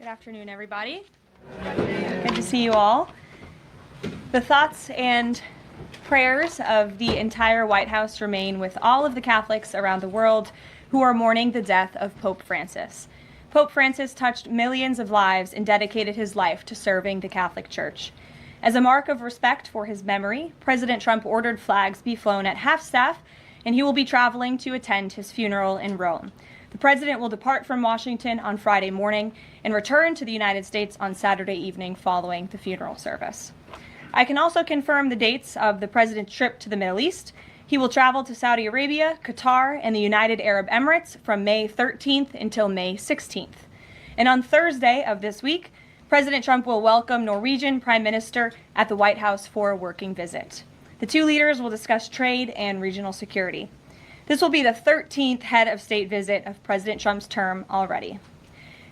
Good afternoon, everybody. Good to see you all. The thoughts and prayers of the entire White House remain with all of the Catholics around the world who are mourning the death of Pope Francis. Pope Francis touched millions of lives and dedicated his life to serving the Catholic Church. As a mark of respect for his memory, President Trump ordered flags be flown at half-staff, and he will be traveling to attend his funeral in Rome. The president will depart from Washington on Friday morning and return to the United States on Saturday evening following the funeral service. I can also confirm the dates of the president's trip to the Middle East. He will travel to Saudi Arabia, Qatar, and the United Arab Emirates from May 13th until May 16th. And on Thursday of this week, President Trump will welcome Norwegian Prime Minister at the White House for a working visit. The two leaders will discuss trade and regional security. This will be the 13th head of state visit of President Trump's term already.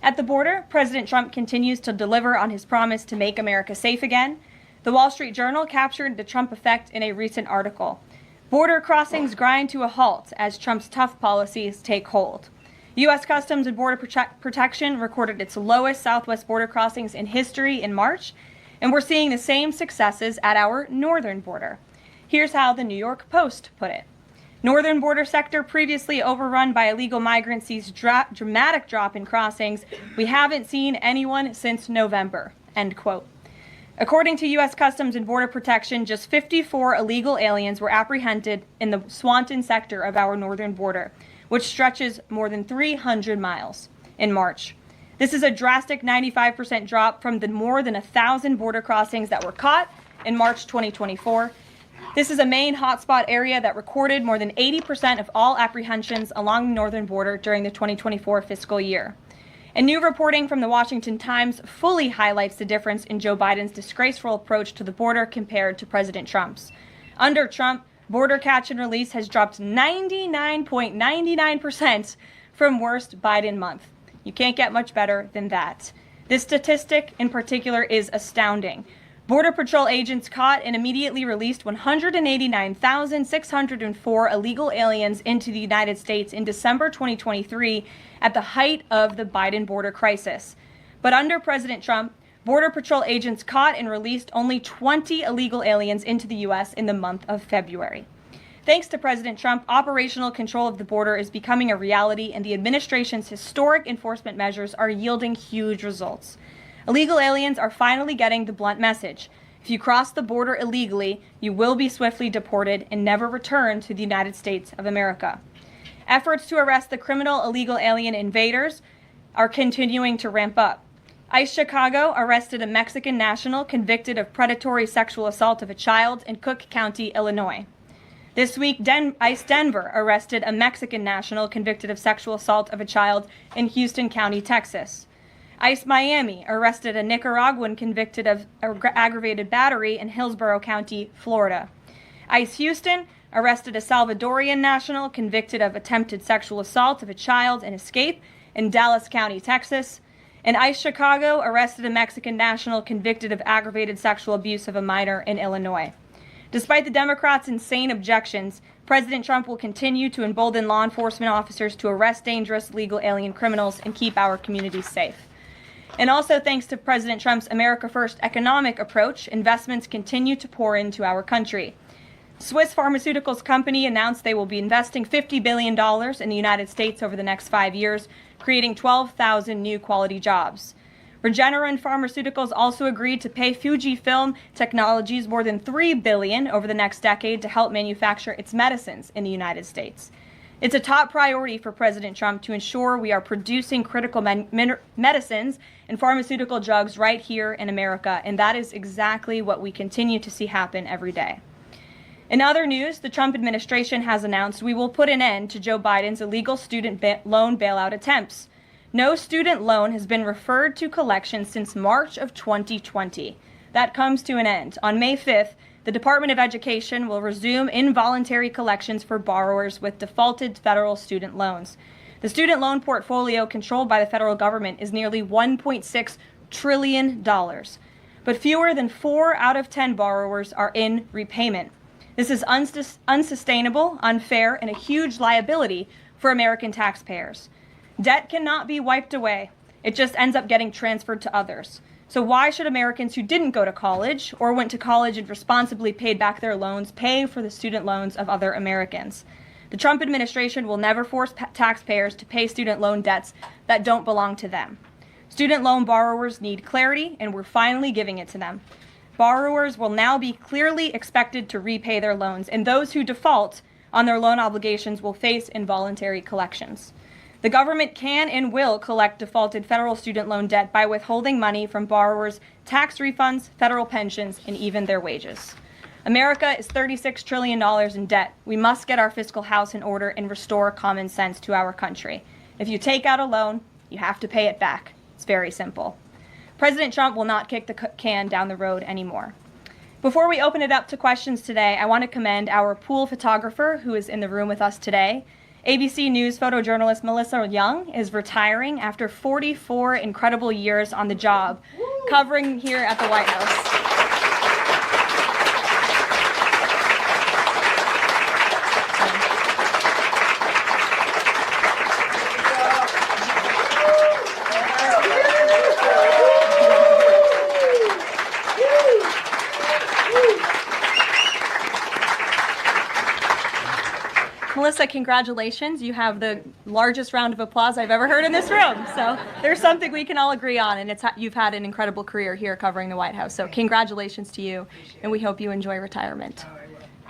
At the border, President Trump continues to deliver on his promise to make America safe again. The Wall Street Journal captured the Trump effect in a recent article. Border crossings grind to a halt as Trump's tough policies take hold. U.S. Customs and Border Protection recorded its lowest southwest border crossings in history in March, and we're seeing the same successes at our northern border. Here's how the New York Post put it. Northern border sector previously overrun by illegal migrants sees dramatic drop in crossings. We haven't seen anyone since November, end quote. According to U.S. Customs and Border Protection, just 54 illegal aliens were apprehended in the Swanton sector of our northern border, which stretches more than 300 miles in March. This is a drastic 95% drop from the more than 1,000 border crossings that were caught in March 2024. This is a main hotspot area that recorded more than 80% of all apprehensions along the northern border during the 2024 fiscal year. And new reporting from the Washington Times fully highlights the difference in Joe Biden's disgraceful approach to the border compared to President Trump's. Under Trump, border catch and release has dropped 99.99% from worst Biden month. You can't get much better than that. This statistic in particular is astounding. Border Patrol agents caught and immediately released 189,604 illegal aliens into the United States in December 2023 at the height of the Biden border crisis. But under President Trump, Border Patrol agents caught and released only 20 illegal aliens into the U.S. in the month of February. Thanks to President Trump, operational control of the border is becoming a reality, and the administration's historic enforcement measures are yielding huge results. Illegal aliens are finally getting the blunt message. If you cross the border illegally, you will be swiftly deported and never return to the United States of America. Efforts to arrest the criminal illegal alien invaders are continuing to ramp up. ICE Chicago arrested a Mexican national convicted of predatory sexual assault of a child in Cook County, Illinois. This week, ICE Denver arrested a Mexican national convicted of sexual assault of a child in Houston County, Texas. ICE Miami arrested a Nicaraguan convicted of aggravated battery in Hillsborough County, Florida. ICE Houston arrested a Salvadorian national convicted of attempted sexual assault of a child in escape in Dallas County, Texas. And ICE Chicago arrested a Mexican national convicted of aggravated sexual abuse of a minor in Illinois. Despite the Democrats' insane objections, President Trump will continue to embolden law enforcement officers to arrest dangerous legal alien criminals and keep our communities safe. And also thanks to President Trump's America First economic approach, investments continue to pour into our country. Swiss pharmaceuticals company announced they will be investing $50 billion in the United States over the next 5 years, creating 12,000 new quality jobs. Regeneron Pharmaceuticals also agreed to pay Fujifilm Technologies more than $3 billion over the next decade to help manufacture its medicines in the United States. It's a top priority for President Trump to ensure we are producing critical medicines and pharmaceutical drugs right here in America, and that is exactly what we continue to see happen every day. In other news, the Trump administration has announced we will put an end to Joe Biden's illegal student loan bailout attempts. No student loan has been referred to collection since March of 2020. That comes to an end. On May 5th, the Department of Education will resume involuntary collections for borrowers with defaulted federal student loans. The student loan portfolio controlled by the federal government is nearly $1.6 trillion, but fewer than 4 out of 10 borrowers are in repayment. This is unsustainable, unfair, and a huge liability for American taxpayers. Debt cannot be wiped away. It just ends up getting transferred to others. So why should Americans who didn't go to college or went to college and responsibly paid back their loans pay for the student loans of other Americans? The Trump administration will never force taxpayers to pay student loan debts that don't belong to them. Student loan borrowers need clarity, and we're finally giving it to them. Borrowers will now be clearly expected to repay their loans, and those who default on their loan obligations will face involuntary collections. The government can and will collect defaulted federal student loan debt by withholding money from borrowers, tax refunds, federal pensions, and even their wages. America is $36 trillion in debt. We must get our fiscal house in order and restore common sense to our country. If you take out a loan, you have to pay it back. It's very simple. President Trump will not kick the can down the road anymore. Before we open it up to questions today, I want to commend our pool photographer who is in the room with us today. ABC News photojournalist Melissa Young is retiring after 44 incredible years on the job, covering here at the White House. Melissa, congratulations. You have the largest round of applause I've ever heard in this room. So there's something we can all agree on, and you've had an incredible career here covering the White House. So congratulations to you, and we hope you enjoy retirement.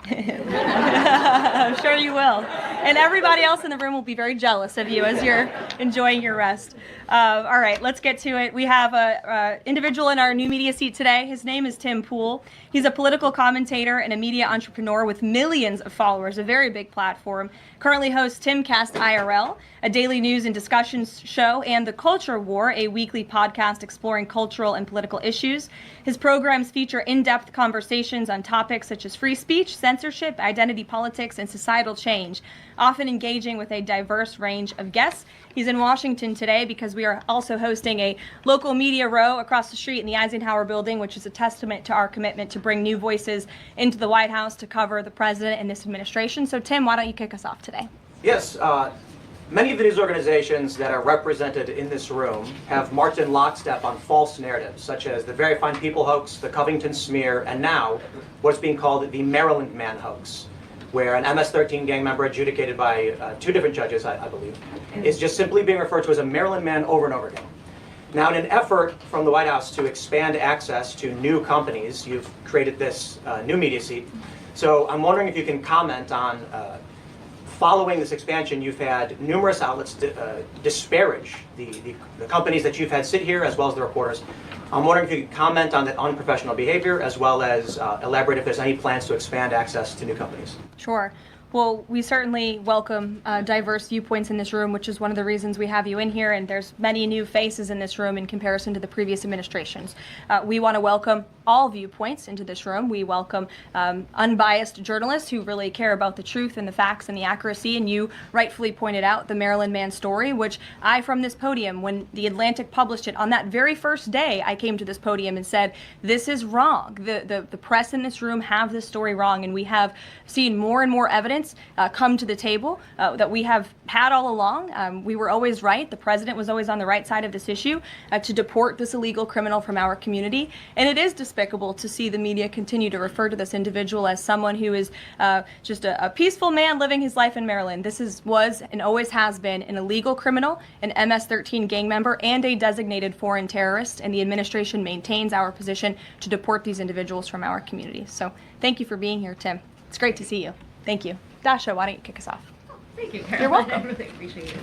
I'm sure you will. And everybody else in the room will be very jealous of you as you're enjoying your rest. All right, let's get to it. We have an individual in our new media seat today. His name is Tim Pool. He's a political commentator and a media entrepreneur with millions of followers, a very big platform. Currently hosts Timcast IRL, a daily news and discussions show, and The Culture War, a weekly podcast exploring cultural and political issues. His programs feature in-depth conversations on topics such as free speech, censorship, identity politics, and societal change, often engaging with a diverse range of guests. He's in Washington today because we are also hosting a local media row across the street in the Eisenhower building, which is a testament to our commitment to bring new voices into the White House to cover the president and this administration. So Tim, why don't you kick us off today? Yes, many of the news organizations that are represented in this room have marched in lockstep on false narratives, such as the Very Fine People hoax, the Covington smear, and now what's being called the Maryland Man hoax, where an MS-13 gang member adjudicated by two different judges, I believe, is just simply being referred to as a Maryland man over and over again. Now, in an effort from the White House to expand access to new companies, you've created this new media seat. So I'm wondering if you can comment on, following this expansion, you've had numerous outlets disparage the companies that you've had sit here, as well as the reporters. I'm wondering if you could comment on the unprofessional behavior, as well as elaborate if there's any plans to expand access to new companies. Sure. Well, we certainly welcome diverse viewpoints in this room, which is one of the reasons we have you in here, and there's many new faces in this room in comparison to the previous administrations. We want to welcome all viewpoints into this room. We welcome unbiased journalists who really care about the truth and the facts and the accuracy, and you rightfully pointed out the Maryland Man story, which I, from this podium, when The Atlantic published it, on that very first day, I came to this podium and said, this is wrong. The press in this room have this story wrong, and we have seen more and more evidence come to the table that we have had all along. We were always right. The president was always on the right side of this issue to deport this illegal criminal from our community. And it is despicable to see the media continue to refer to this individual as someone who is just a peaceful man living his life in Maryland. This was and always has been an illegal criminal, an MS-13 gang member, and a designated foreign terrorist. And the administration maintains our position to deport these individuals from our community. So thank you for being here, Tim. It's great to see you. Thank you. Dasha, why don't you kick us off? Thank you, Caroline. You're welcome. I really appreciate it.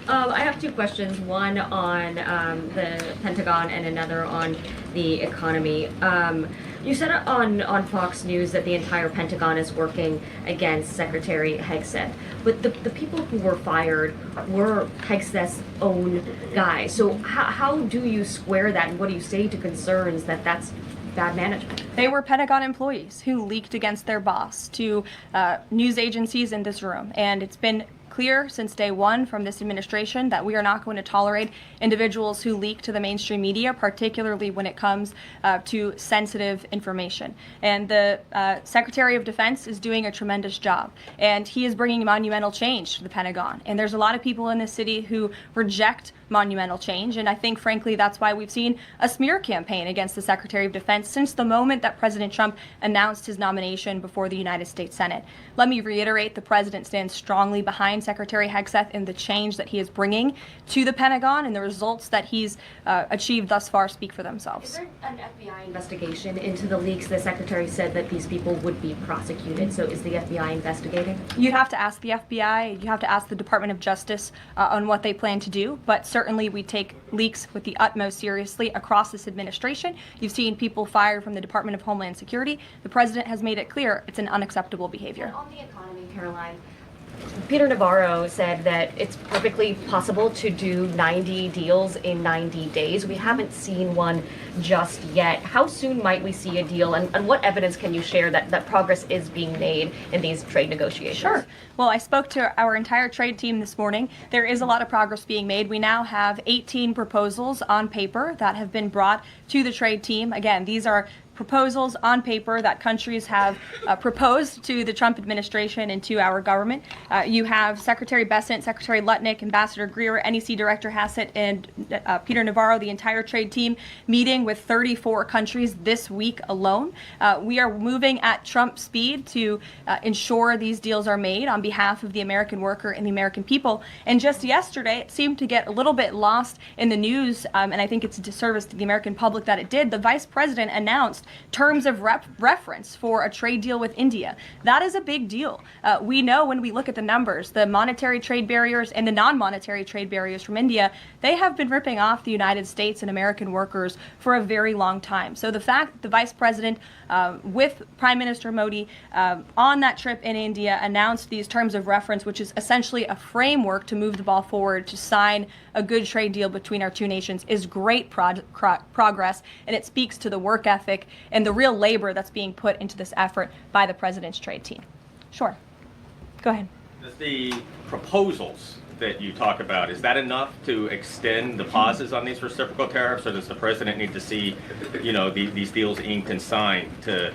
I have two questions, one on the Pentagon and another on the economy. You said on Fox News that the entire Pentagon is working against Secretary Hegseth, but the people who were fired were Hegseth's own guys. So how do you square that, and what do you say to concerns that that's bad management? They were Pentagon employees who leaked against their boss to news agencies in this room. And it's been clear since day one from this administration that we are not going to tolerate individuals who leak to the mainstream media, particularly when it comes to sensitive information. And the Secretary of Defense is doing a tremendous job, and he is bringing monumental change to the Pentagon. And there's a lot of people in this city who reject monumental change. And I think, frankly, that's why we've seen a smear campaign against the Secretary of Defense since the moment that President Trump announced his nomination before the United States Senate. Let me reiterate, the president stands strongly behind Secretary Hegseth in the change that he is bringing to the Pentagon, and the results that he's achieved thus far speak for themselves. Is there an FBI investigation into the leaks? The Secretary said that these people would be prosecuted. So is the FBI investigating? You'd have to ask the FBI, you have to ask the Department of Justice on what they plan to do, but certainly we take leaks with the utmost seriously across this administration. You've seen people fired from the Department of Homeland Security. The president has made it clear it's an unacceptable behavior. And on the economy, Caroline, Peter Navarro said that it's perfectly possible to do 90 deals in 90 days. We haven't seen one just yet. How soon might we see a deal, and what evidence can you share that progress is being made in these trade negotiations? Sure. Well, I spoke to our entire trade team this morning. There is a lot of progress being made. We now have 18 proposals on paper that have been brought to the trade team. Again, these are proposals on paper that countries have proposed to the Trump administration and to our government. You have Secretary Bessent, Secretary Lutnick, Ambassador Greer, NEC Director Hassett, and Peter Navarro, the entire trade team, meeting with 34 countries this week alone. We are moving at Trump speed to ensure these deals are made on behalf of the American worker and the American people. And just yesterday, it seemed to get a little bit lost in the news, and I think it's a disservice to the American public that it did. The Vice President announced terms of reference for a trade deal with India. That is a big deal. We know when we look at the numbers, the monetary trade barriers and the non-monetary trade barriers from India, they have been ripping off the United States and American workers for a very long time. So the fact that the Vice President with Prime Minister Modi on that trip in India announced these terms of reference, which is essentially a framework to move the ball forward to sign a good trade deal between our two nations, is great progress, and it speaks to the work ethic and the real labor that's being put into this effort by the president's trade team. Sure. Go ahead. The proposals that you talk about, is that enough to extend the pauses on these reciprocal tariffs, or does the president need to see, these deals inked and signed to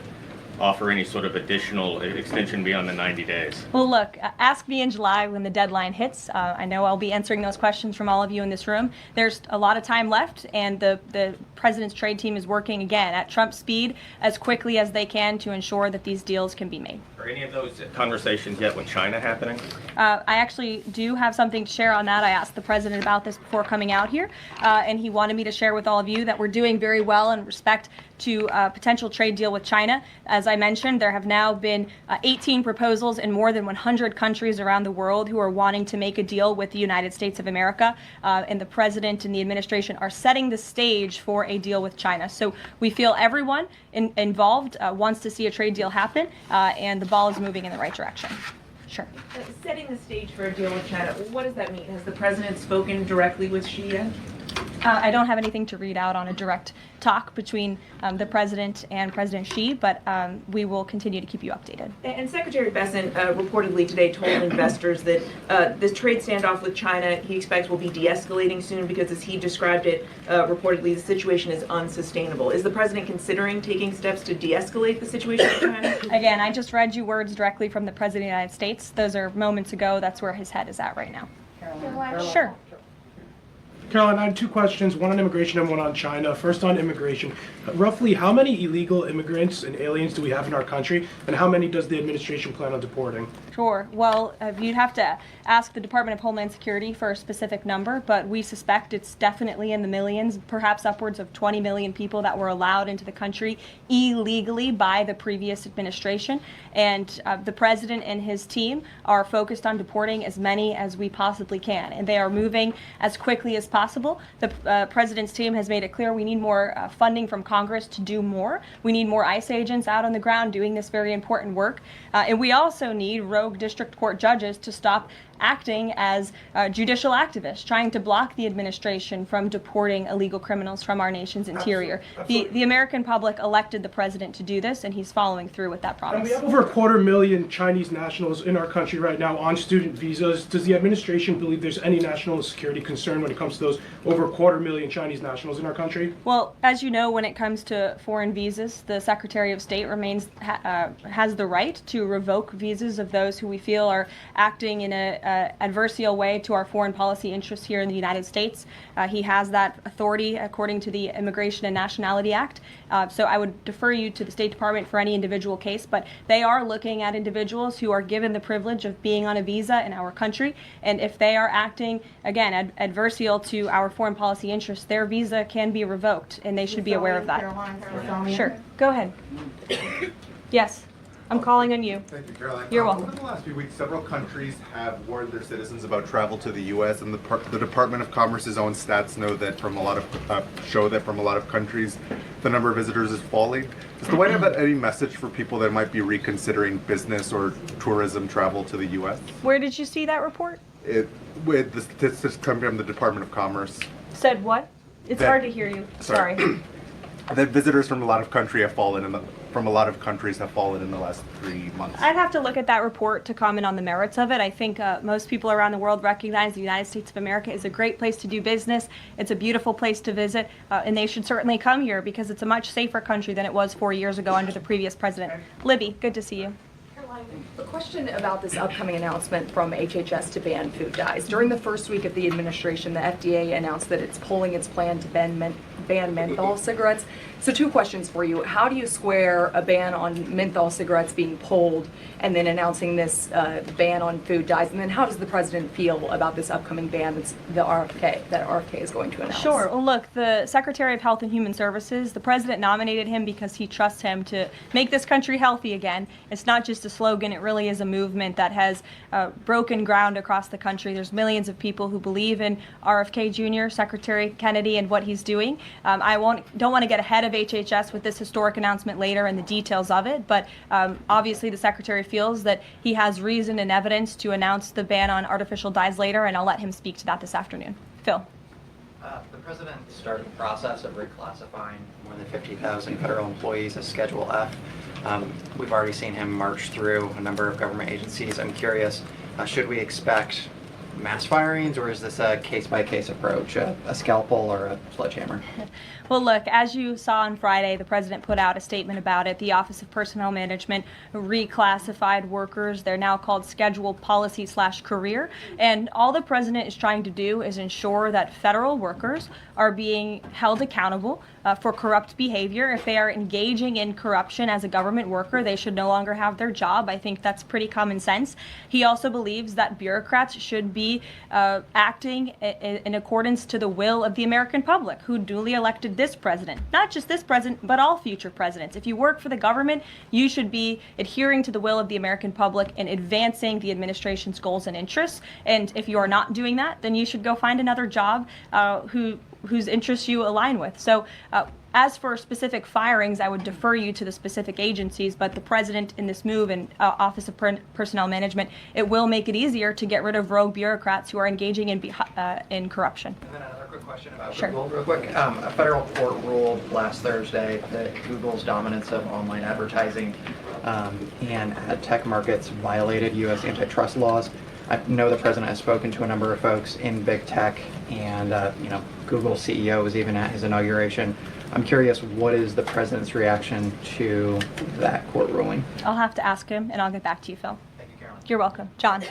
offer any sort of additional extension beyond the 90 days? Well, look, ask me in July when the deadline hits. I know I'll be answering those questions from all of you in this room. There's a lot of time left, and the president's trade team is working, again, at Trump speed as quickly as they can to ensure that these deals can be made. Are any of those conversations yet with China happening? I actually do have something to share on that. I asked the president about this before coming out here, and he wanted me to share with all of you that we're doing very well in respect to a potential trade deal with China. As I mentioned, there have now been 18 proposals in more than 100 countries around the world who are wanting to make a deal with the United States of America, and the president and the administration are setting the stage for a deal with China. So we feel everyone involved wants to see a trade deal happen, and the ball is moving in the right direction. Sure. Setting the stage for a deal with China, what does that mean? Has the president spoken directly with Xi yet? I don't have anything to read out on a direct talk between the president and President Xi, but we will continue to keep you updated. And Secretary Bessent reportedly today told investors that this trade standoff with China he expects will be de-escalating soon because, as he described it, reportedly the situation is unsustainable. Is the president considering taking steps to de-escalate the situation with China? Again, I just read you words directly from the President of the United States. Those are moments ago. That's where his head is at right now. Caroline. Sure. Caroline, I have two questions, one on immigration and one on China. First on immigration. Roughly how many illegal immigrants and aliens do we have in our country, and how many does the administration plan on deporting? Sure. Well, you'd have to ask the Department of Homeland Security for a specific number, but we suspect it's definitely in the millions, perhaps upwards of 20 million people that were allowed into the country illegally by the previous administration. And the president and his team are focused on deporting as many as we possibly can, and they are moving as quickly as possible. The president's team has made it clear we need more funding from Congress to do more. We need more ICE agents out on the ground doing this very important work. And we also need rogue district court judges to stop acting as judicial activists, trying to block the administration from deporting illegal criminals from our nation's interior. Absolutely. The American public elected the president to do this, and he's following through with that promise. And we have over 250,000 Chinese nationals in our country right now on student visas. Does the administration believe there's any national security concern when it comes to those over 250,000 Chinese nationals in our country? Well, as you know, when it comes to foreign visas, the Secretary of State has the right to revoke visas of those who we feel are acting in a adversarial way to our foreign policy interests here in the United States. He has that authority according to the Immigration and Nationality Act. So I would defer you to the State Department for any individual case, but they are looking at individuals who are given the privilege of being on a visa in our country. And if they are acting, again, adversarial to our foreign policy interests, their visa can be revoked, and they should be aware of that. Sure. Go ahead. Yes. I'm calling on you. Thank you, Caroline. You're welcome. Over the last few weeks, several countries have warned their citizens about travel to the U.S., and the Department of Commerce's own stats know that from a lot of countries, the number of visitors is falling. Does the White House have any message for people that might be reconsidering business or tourism travel to the U.S.? Where did you see that report? With the statistics coming from the Department of Commerce, Said what? It's hard to hear you. Sorry. that visitors from a lot of countries have fallen in the last 3 months. I'd have to look at that report to comment on the merits of it. I think most people around the world recognize the United States of America is a great place to do business. It's a beautiful place to visit, and they should certainly come here because it's a much safer country than it was 4 years ago under the previous president. Libby, good to see you. A question about this upcoming announcement from HHS to ban food dyes. During the first week of the administration, the FDA announced that it's pulling its plan to ban menthol cigarettes. So 2 questions for you. How do you square a ban on menthol cigarettes being pulled and then announcing this ban on food dyes? And then how does the president feel about this upcoming ban that RFK is going to announce? Sure. Well, look, the Secretary of Health and Human Services, the president nominated him because he trusts him to make this country healthy again. It's not just a slogan. It really is a movement that has broken ground across the country. There's millions of people who believe in RFK Jr., Secretary Kennedy, and what he's doing. I don't want to get ahead of HHS with this historic announcement later and the details of it, but obviously the Secretary feels that he has reason and evidence to announce the ban on artificial dyes later, and I'll let him speak to that this afternoon. Phil. The president started the process of reclassifying more than 50,000 federal employees as Schedule F. We've already seen him march through a number of government agencies. I'm curious, should we expect mass firings, or is this a case-by-case approach, a scalpel or a sledgehammer? Well, look, as you saw on Friday, the president put out a statement about it. The Office of Personnel Management reclassified workers. They're now called Scheduled Policy/Career. And all the president is trying to do is ensure that federal workers are being held accountable for corrupt behavior. If they are engaging in corruption as a government worker, they should no longer have their job. I think that's pretty common sense. He also believes that bureaucrats should be acting in accordance to the will of the American public, who duly elected this president. Not just this president, but all future presidents. If you work for the government, you should be adhering to the will of the American public and advancing the administration's goals and interests. And if you are not doing that, then you should go find another job whose interests you align with. So as for specific firings, I would defer you to the specific agencies, but the president in this move and Office of Personnel Management, it will make it easier to get rid of rogue bureaucrats who are engaging in corruption. And then another quick question about Sure. Google, real quick. A federal court ruled last Thursday that Google's dominance of online advertising and ad tech markets violated U.S. antitrust laws. I know the president has spoken to a number of folks in big tech, and Google's CEO was even at his inauguration. I'm curious, what is the president's reaction to that court ruling? I'll have to ask him, and I'll get back to you, Phil. Thank you, Caroline. You're welcome. John.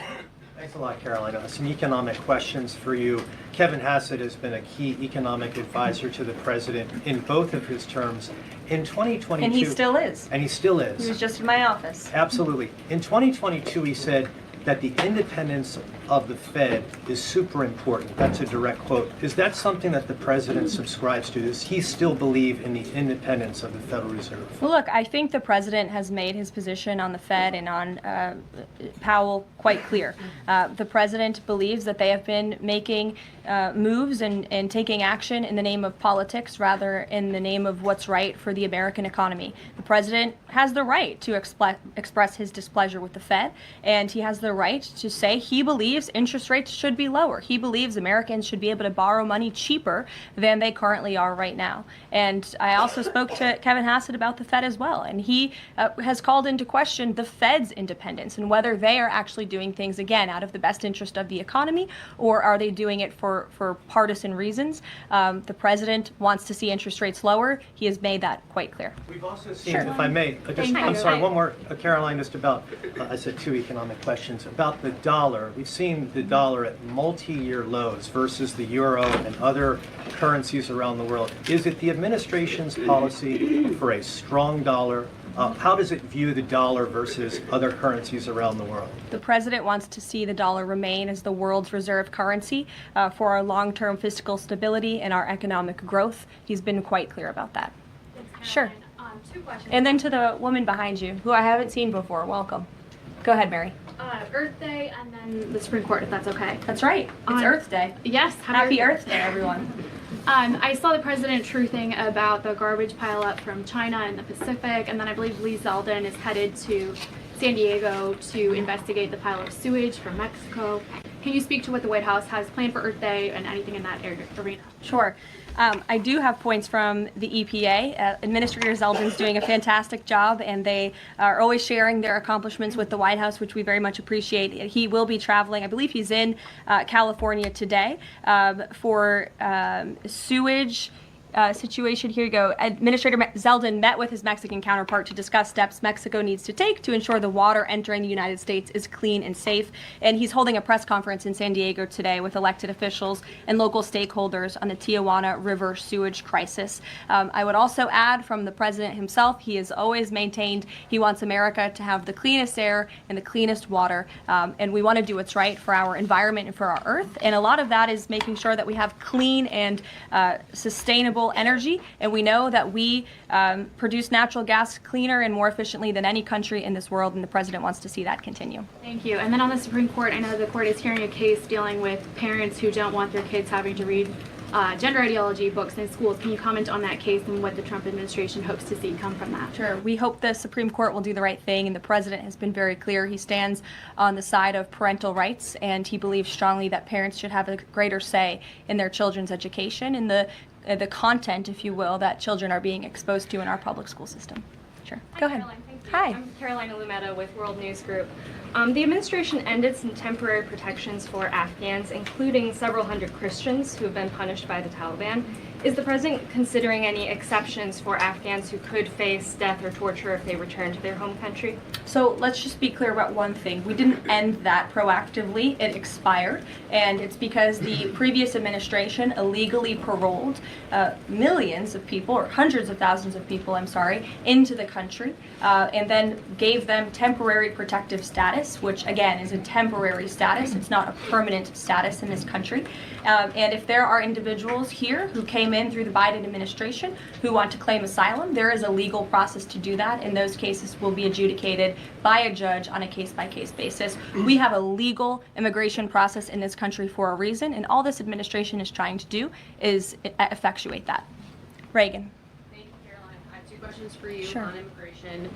Thanks a lot, Caroline. Some economic questions for you. Kevin Hassett has been a key economic advisor to the president in both of his terms. In 2022... And he still is. And he still is. He was just in my office. Absolutely. In 2022, he said that the independence of the Fed is super important. That's a direct quote. Is that something that the president subscribes to? Does he still believe in the independence of the Federal Reserve? Well, look, I think the president has made his position on the Fed and on Powell quite clear. The president believes that they have been making moves and taking action in the name of politics rather in the name of what's right for the American economy. The president has the right to express his displeasure with the Fed, and he has the right to say he believes interest rates should be lower. He believes Americans should be able to borrow money cheaper than they currently are right now. And I also spoke to Kevin Hassett about the Fed as well, and he has called into question the Fed's independence and whether they are actually doing things, again, out of the best interest of the economy, or are they doing it for partisan reasons. The president wants to see interest rates lower. He has made that quite clear. We've also seen, if I may, I'm sorry, one more, Caroline, just about, I said 2 economic questions, about the dollar. We've seen seen the dollar at multi-year lows versus the euro and other currencies around the world. Is it the administration's policy for a strong dollar? How does it view the dollar versus other currencies around the world? The president wants to see the dollar remain as the world's reserve currency for our long-term fiscal stability and our economic growth. He's been quite clear about that. Sure. 2 questions. And then to the woman behind you, who I haven't seen before, welcome. Go ahead, Mary. Earth Day and then the Supreme Court, if that's okay. That's right. It's Earth Day. Yes. Happy Earth Day, everyone. I saw the president truthing about the garbage pileup from China and the Pacific, and then I believe Lee Zeldin is headed to San Diego to investigate the pile of sewage from Mexico. Can you speak to what the White House has planned for Earth Day and anything in that arena? Sure. I do have points from the EPA. Administrator Zeldin's doing a fantastic job, and they are always sharing their accomplishments with the White House, which we very much appreciate. He will be traveling, I believe he's in California today for sewage situation. Here you go. Administrator Zeldin met with his Mexican counterpart to discuss steps Mexico needs to take to ensure the water entering the United States is clean and safe. And he's holding a press conference in San Diego today with elected officials and local stakeholders on the Tijuana River sewage crisis. I would also add from the president himself, he has always maintained he wants America to have the cleanest air and the cleanest water. And we want to do what's right for our environment and for our earth. And a lot of that is making sure that we have clean and sustainable energy, and we know that we produce natural gas cleaner and more efficiently than any country in this world, and the president wants to see that continue. Thank you. And then on the Supreme Court, I know the court is hearing a case dealing with parents who don't want their kids having to read gender ideology books in schools. Can you comment on that case and what the Trump administration hopes to see come from that? Sure. We hope the Supreme Court will do the right thing, and the president has been very clear. He stands on the side of parental rights, and he believes strongly that parents should have a greater say in their children's education and the content, if you will, that children are being exposed to in our public school system. Sure. Go ahead. Caroline. Thank you. Hi. I'm Carolina Lumetta with World News Group. The administration ended some temporary protections for Afghans, including several hundred Christians who have been punished by the Taliban. Is the president considering any exceptions for Afghans who could face death or torture if they return to their home country? So let's just be clear about one thing. We didn't end that proactively. It expired, and it's because the previous administration illegally paroled millions of people, or hundreds of thousands of people, I'm sorry, into the country, and then gave them temporary protective status, which again is a temporary status. It's not a permanent status in this country. And if there are individuals here who came in through the Biden administration who want to claim asylum, there is a legal process to do that, and those cases will be adjudicated by a judge on a case-by-case basis. We have a legal immigration process in this country for a reason, and all this administration is trying to do is effectuate that. Reagan. Thank you, Caroline. I have 2 questions for you Sure. on immigration.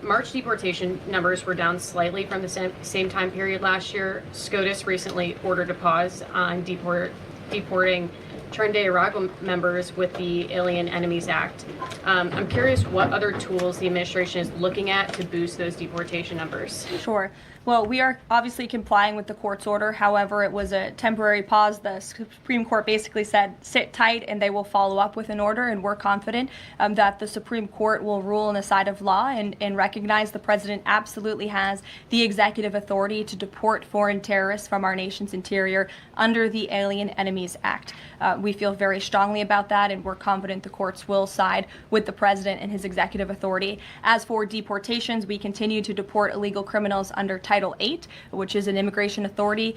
March deportation numbers were down slightly from the same time period last year. SCOTUS recently ordered a pause on deporting turned-day Iraq members with the Alien Enemies Act. I'm curious what other tools the administration is looking at to boost those deportation numbers. Sure. Well, we are obviously complying with the court's order. However, it was a temporary pause. The Supreme Court basically said, sit tight, and they will follow up with an order, and we're confident that the Supreme Court will rule on the side of law and recognize the president absolutely has the executive authority to deport foreign terrorists from our nation's interior under the Alien Enemies Act. We feel very strongly about that, and we're confident the courts will side with the president and his executive authority. As for deportations, we continue to deport illegal criminals under Title VIII, which is an immigration authority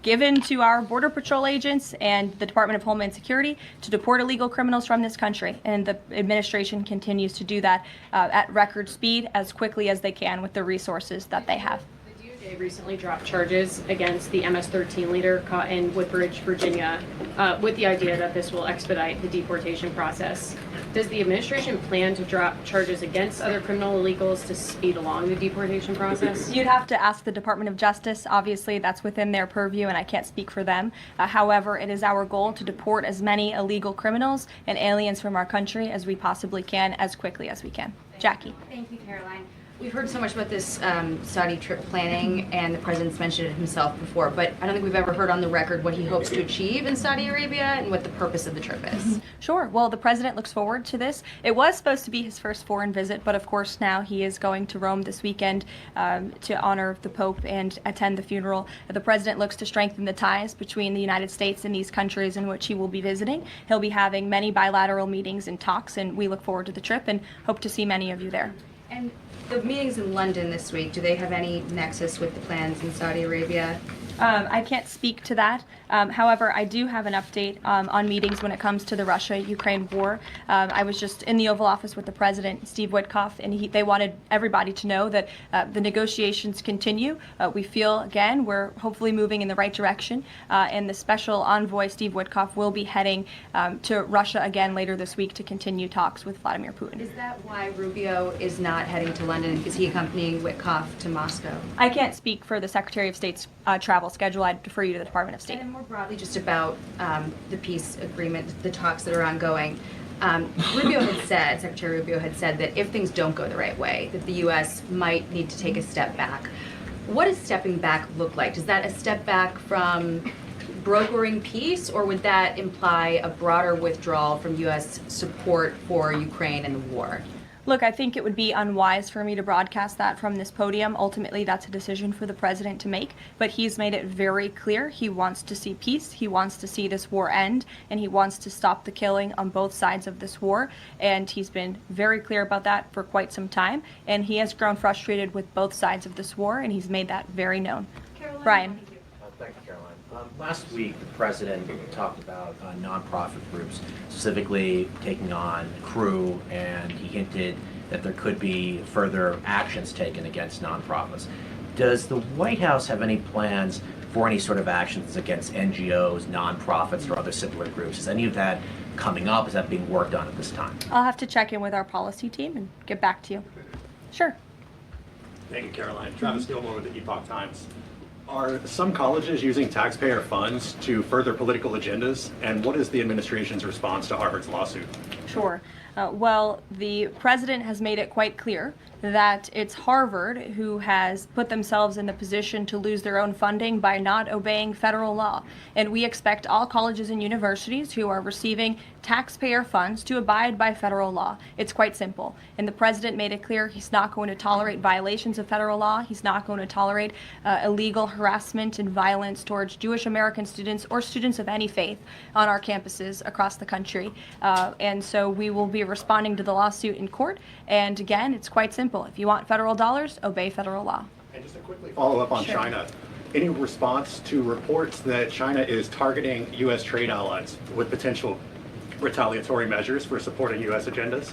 given to our Border Patrol agents and the Department of Homeland Security to deport illegal criminals from this country. And the administration continues to do that at record speed as quickly as they can with the resources that they have. They recently dropped charges against the MS-13 leader caught in Woodbridge, Virginia, with the idea that this will expedite the deportation process. Does the administration plan to drop charges against other criminal illegals to speed along the deportation process? You'd have to ask the Department of Justice. Obviously, that's within their purview, and I can't speak for them. However, it is our goal to deport as many illegal criminals and aliens from our country as we possibly can, as quickly as we can. Jackie. Thank you, Caroline. We've heard so much about this Saudi trip planning, and the president's mentioned it himself before, but I don't think we've ever heard on the record what he hopes to achieve in Saudi Arabia and what the purpose of the trip is. Sure. Well, the president looks forward to this. It was supposed to be his first foreign visit, but of course now he is going to Rome this weekend to honor the Pope and attend the funeral. The president looks to strengthen the ties between the United States and these countries in which he will be visiting. He'll be having many bilateral meetings and talks, and we look forward to the trip and hope to see many of you there. And the meetings in London this week, do they have any nexus with the plans in Saudi Arabia? I can't speak to that. However, I do have an update on meetings when it comes to the Russia-Ukraine war. I was just in the Oval Office with the President, Steve Witkoff, and they wanted everybody to know that the negotiations continue. We feel, again, we're hopefully moving in the right direction, and the special envoy, Steve Witkoff, will be heading to Russia again later this week to continue talks with Vladimir Putin. Is that why Rubio is not heading to London? Is he accompanying Witkoff to Moscow? I can't speak for the Secretary of State's travel schedule. I'd defer you to the Department of State. And more broadly, just about the peace agreement, the talks that are ongoing. Rubio had said, Secretary Rubio had said that if things don't go the right way, that the U.S. might need to take a step back. What does stepping back look like? Is that a step back from brokering peace, or would that imply a broader withdrawal from U.S. support for Ukraine and the war? Look, I think it would be unwise for me to broadcast that from this podium. Ultimately, that's a decision for the president to make, but he's made it very clear he wants to see peace, he wants to see this war end, and he wants to stop the killing on both sides of this war, and he's been very clear about that for quite some time, and he has grown frustrated with both sides of this war, and he's made that very known. Brian. Thank you, Caroline. Last week, the president talked about nonprofit groups, specifically taking on crew, and he hinted that there could be further actions taken against nonprofits. Does the White House have any plans for any sort of actions against NGOs, nonprofits, or other similar groups? Is any of that coming up? Is that being worked on at this time? I'll have to check in with our policy team and get back to you. Sure. Thank you, Caroline. Travis Gilmore with the Epoch Times. Are some colleges using taxpayer funds to further political agendas? And what is the administration's response to Harvard's lawsuit? Sure. Well, the president has made it quite clear that it's Harvard who has put themselves in the position to lose their own funding by not obeying federal law. And we expect all colleges and universities who are receiving taxpayer funds to abide by federal law. It's quite simple. And the president made it clear he's not going to tolerate violations of federal law. He's not going to tolerate illegal harassment and violence towards Jewish American students or students of any faith on our campuses across the country. And so we will be responding to the lawsuit in court. And again, it's quite simple. If you want federal dollars, obey federal law. And just a quickly follow up on China. Any response to reports that China is targeting U.S. trade allies with potential retaliatory measures for supporting U.S. agendas?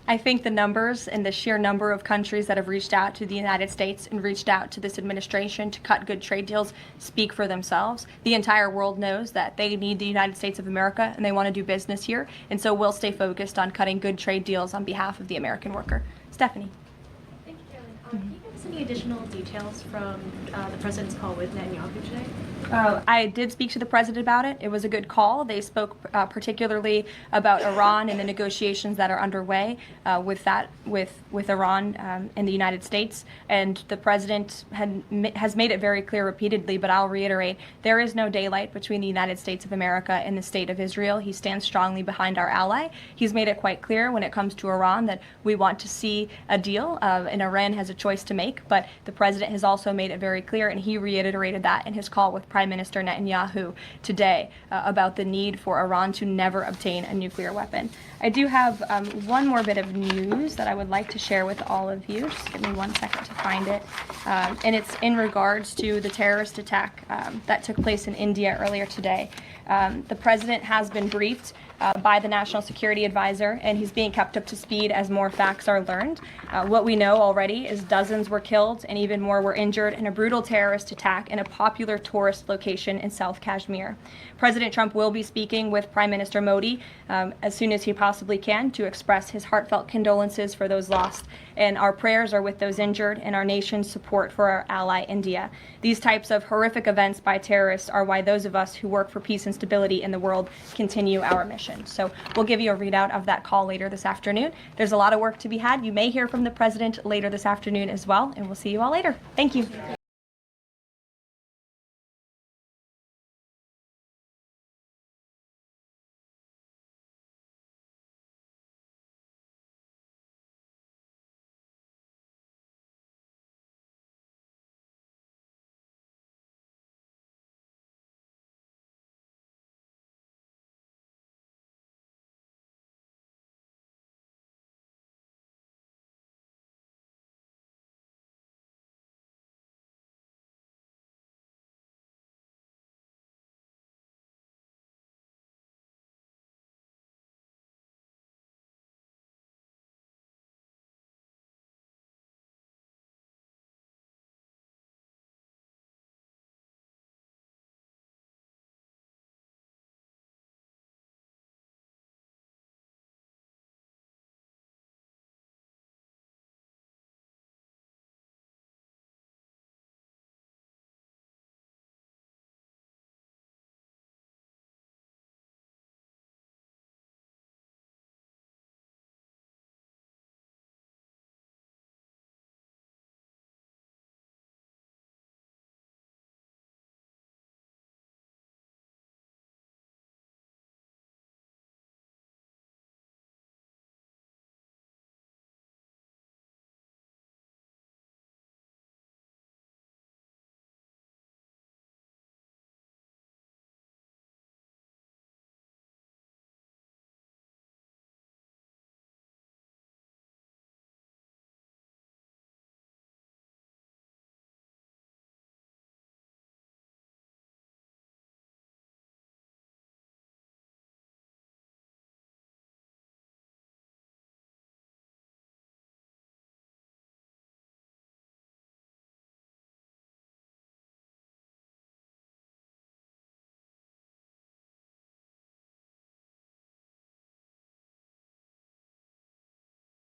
I think the numbers and the sheer number of countries that have reached out to the United States and reached out to this administration to cut good trade deals speak for themselves. The entire world knows that they need the United States of America and they want to do business here. And so we'll stay focused on cutting good trade deals on behalf of the American worker. Stephanie. Thank you, Caroline. Can you give us any additional details from the president's call with Netanyahu today? I did speak to the president about it. It was a good call. They spoke particularly about Iran and the negotiations that are underway with Iran and the United States. And the president has made it very clear repeatedly, but I'll reiterate, there is no daylight between the United States of America and the state of Israel. He stands strongly behind our ally. He's made it quite clear when it comes to Iran that we want to see a deal, and Iran has a choice to make. But the president has also made it very clear, and he reiterated that in his call with Prime Minister Netanyahu today about the need for Iran to never obtain a nuclear weapon. I do have one more bit of news that I would like to share with all of you. Just give me 1 second to find it. And it's in regards to the terrorist attack that took place in India earlier today. The president has been briefed by the National Security Advisor, and he's being kept up to speed as more facts are learned. What we know already is dozens were killed and even more were injured in a brutal terrorist attack in a popular tourist location in South Kashmir. President Trump will be speaking with Prime Minister Modi as soon as he possibly can to express his heartfelt condolences for those lost. And our prayers are with those injured and our nation's support for our ally India. These types of horrific events by terrorists are why those of us who work for peace and stability in the world continue our mission. discussion. So we'll give you a readout of that call later this afternoon. There's a lot of work to be had. You may hear from the president later this afternoon as well, and we'll see you all later. Thank you.